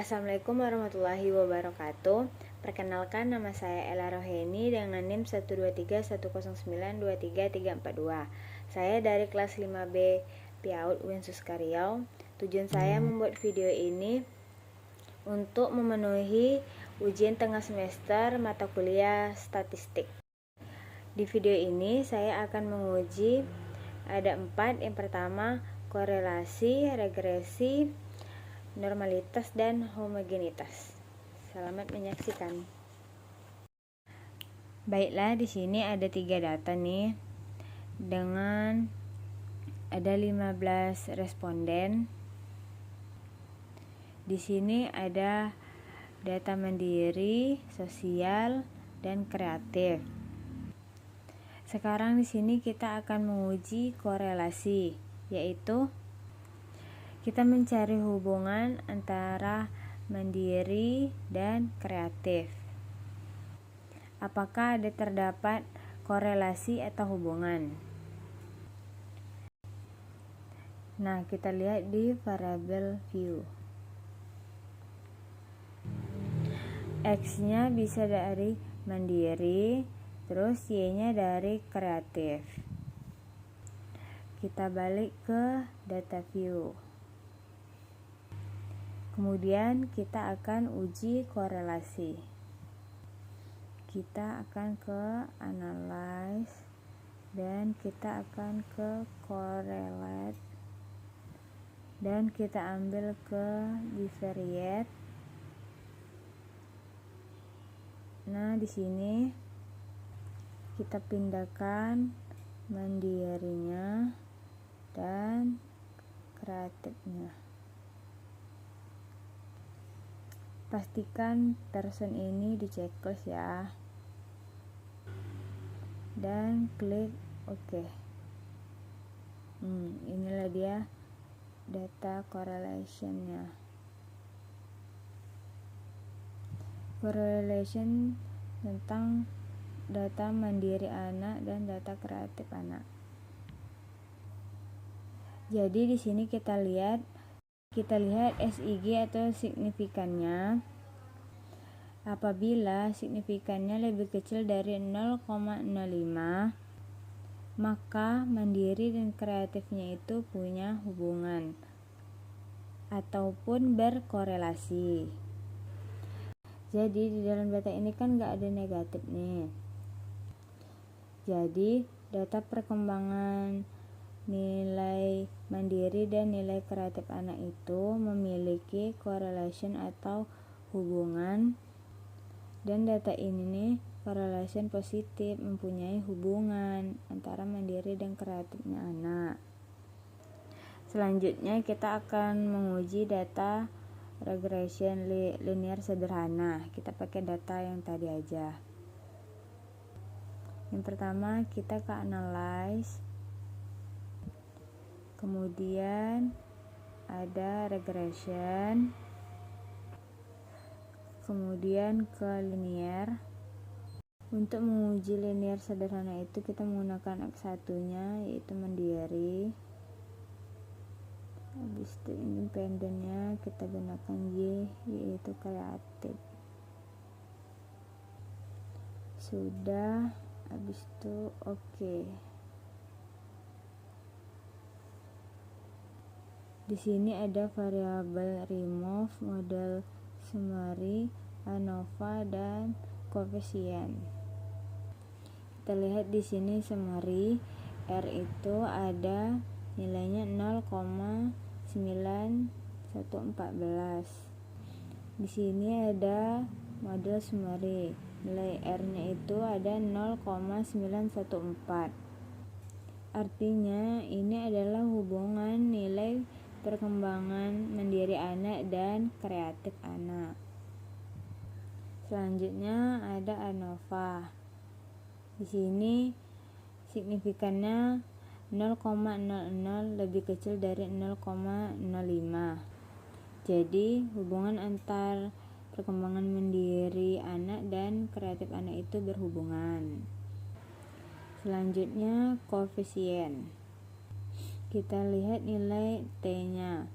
Assalamualaikum warahmatullahi wabarakatuh. Perkenalkan, nama saya Ella Roheni dengan NIM 12310923342. Saya dari kelas 5B PAUD UIN Suskaryau. Tujuan saya membuat video ini untuk memenuhi ujian tengah semester mata kuliah statistik. Di video ini saya akan menguji ada 4. Yang pertama, korelasi, regresi, normalitas, dan homogenitas. Selamat menyaksikan. Baiklah, di sini ada 3 data nih, dengan ada 15 responden. Di sini ada data mandiri, sosial, dan kreatif. Sekarang di sini kita akan menguji korelasi, yaitu kita mencari hubungan antara mandiri dan kreatif. Apakah ada terdapat korelasi atau hubungan? Nah, kita lihat di variabel view. X-nya bisa dari mandiri, terus Y-nya dari kreatif. Kita balik ke data view. Kemudian kita akan uji korelasi. Kita akan ke analyze dan kita akan ke correlate dan kita ambil ke bivariate. Nah, di sini kita pindahkan mandirinya dan kreatifnya. Pastikan person ini di checklist ya, dan klik OK. Inilah dia data correlationnya. Correlation tentang data mandiri anak dan data kreatif anak. Jadi di sini kita lihat SIG atau signifikannya. Apabila signifikannya lebih kecil dari 0,05, maka mandiri dan kreatifnya itu punya hubungan ataupun berkorelasi. Jadi di dalam data ini kan nggak ada negatif nih. Jadi data perkembangan nilai mandiri dan nilai kreatif anak itu memiliki correlation atau hubungan, dan data ini correlation positif, mempunyai hubungan antara mandiri dan kreatifnya anak. Selanjutnya kita akan menguji data regression linear sederhana. Kita pakai data yang tadi aja. Yang pertama kita ke analyze, kemudian ada regression, kemudian ke linear. Untuk menguji linear sederhana itu kita menggunakan X1-nya, yaitu mandiri. Habis itu independennya kita gunakan Y, yaitu kreatif. Sudah, habis itu OK. Di sini ada variabel remove, model summary, ANOVA, dan koefisien. Kita lihat di sini summary, R itu ada nilainya 0,9114. Di sini ada model summary, nilai R-nya itu ada 0,914. Artinya ini adalah hubungan nilai perkembangan mandiri anak dan kreatif anak. Selanjutnya ada ANOVA. Di sini signifikannya 0,00 lebih kecil dari 0,05. Jadi hubungan antar perkembangan mandiri anak dan kreatif anak itu berhubungan. Selanjutnya koefisien. Kita lihat nilai T-nya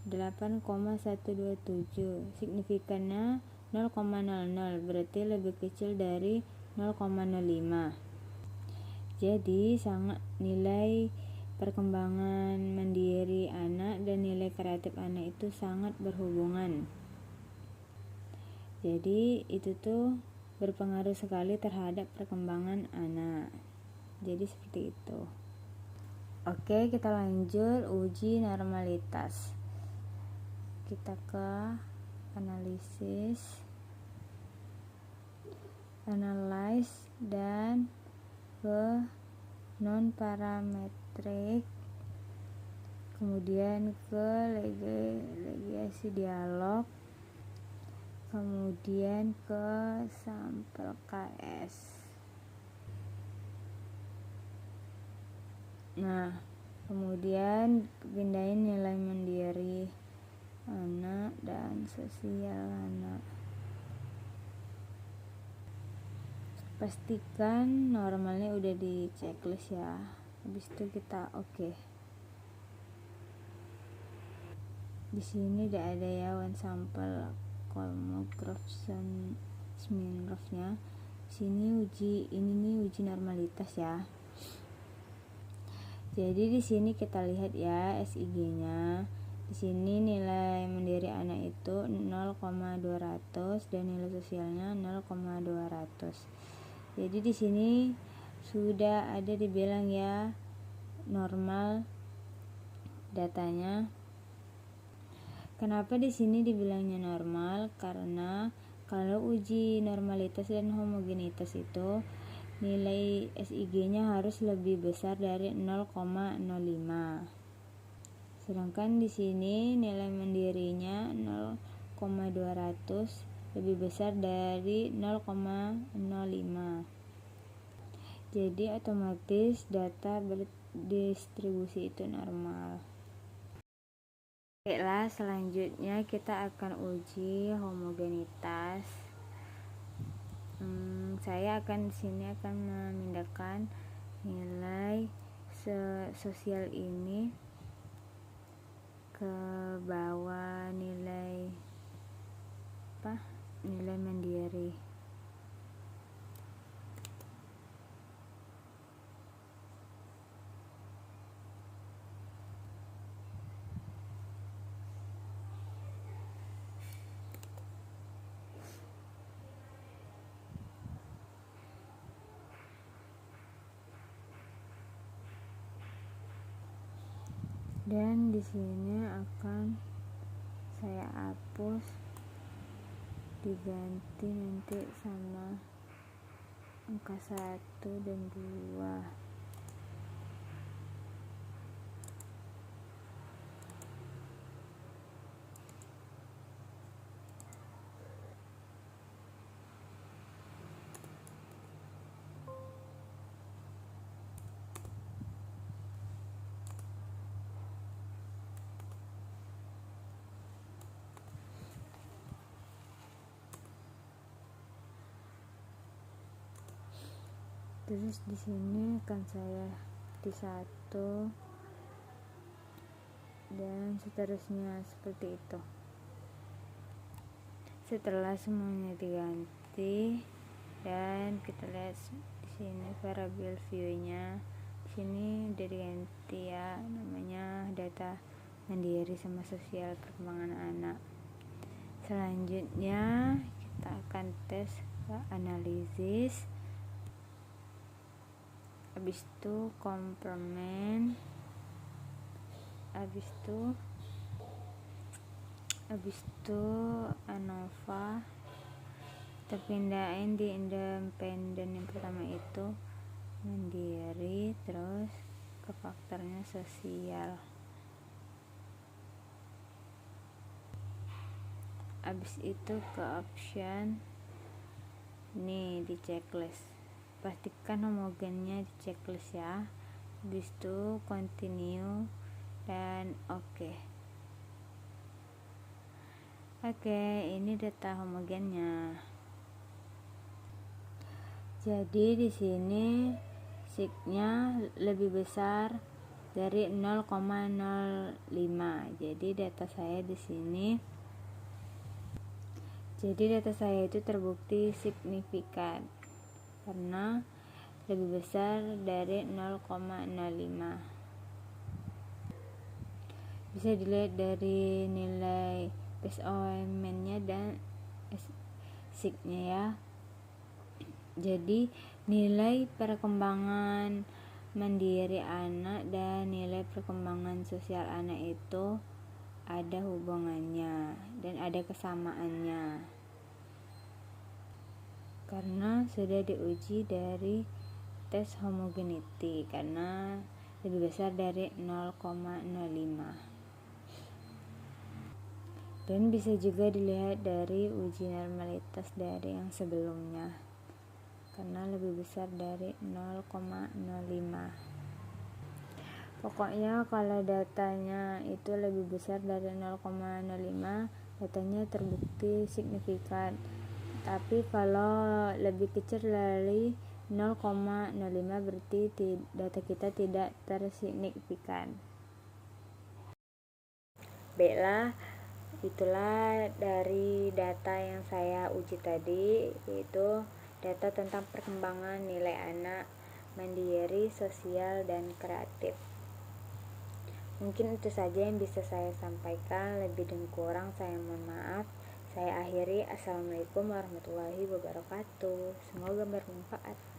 8,127. Signifikannya 0,00, berarti lebih kecil dari 0,05. Jadi sangat nilai perkembangan mandiri anak dan nilai kreatif anak itu sangat berhubungan. Jadi itu tuh berpengaruh sekali terhadap perkembangan anak. Jadi seperti itu. Oke, kita lanjut uji normalitas. Kita ke analisis, analyze, dan ke non parametrik, kemudian ke legasi dialog, kemudian ke sampel KS. Nah, kemudian pindahin nilai mandiri anak dan sosial anak. Pastikan normalnya udah di checklist ya. Habis itu kita oke. Di sini udah ada ya one sample Kolmogorov Smirnovnya. Sini ini uji normalitas ya. Jadi di sini kita lihat ya SIG-nya. Di sini nilai mandiri anak itu 0,200 dan nilai sosialnya 0,200. Jadi di sini sudah ada dibilang ya normal datanya. Kenapa di sini dibilangnya normal? Karena kalau uji normalitas dan homogenitas itu nilai SIG-nya harus lebih besar dari 0,05. Sedangkan di sini nilai mandirinya 0,200 lebih besar dari 0,05. Jadi otomatis data berdistribusi itu normal. Baiklah, selanjutnya kita akan uji homogenitas. Saya akan di sini akan memindahkan nilai sosial ini ke bawah nilai mandiri. Dan di sini akan saya hapus, diganti nanti sama angka 1 dan 2. Terus di sini akan saya di 1 dan seterusnya seperti itu. Setelah semuanya diganti dan kita lihat di sini variable view-nya, di sini udah diganti ya, namanya data mandiri sama sosial perkembangan anak. Selanjutnya kita akan tes analisis. Habis itu komplement, habis itu ANOVA. Kita pindahin di independen yang pertama itu mandiri, terus ke faktornya sosial. Habis itu ke option nih di checklist, pastikan homogennya di checklist ya. Habis itu continue dan oke, ini data homogennya. Jadi di sini sig-nya lebih besar dari 0,05. Jadi data saya di sini, itu terbukti signifikan karena lebih besar dari 0,05. Bisa dilihat dari nilai PSOM-nya dan SIG-nya ya. Jadi nilai perkembangan mandiri anak dan nilai perkembangan sosial anak itu ada hubungannya dan ada kesamaannya karena sudah diuji dari tes homogeneity karena lebih besar dari 0,05. Dan bisa juga dilihat dari uji normalitas dari yang sebelumnya karena lebih besar dari 0,05. Pokoknya kalau datanya itu lebih besar dari 0,05, datanya terbukti signifikan. Tapi kalau lebih kecil dari 0,05 berarti data kita tidak tersignifikan. Baiklah, itulah dari data yang saya uji tadi, yaitu data tentang perkembangan nilai anak mandiri, sosial, dan kreatif. Mungkin itu saja yang bisa saya sampaikan, lebih dan kurang saya mohon maaf. Saya akhiri. Assalamualaikum warahmatullahi wabarakatuh. Semoga bermanfaat.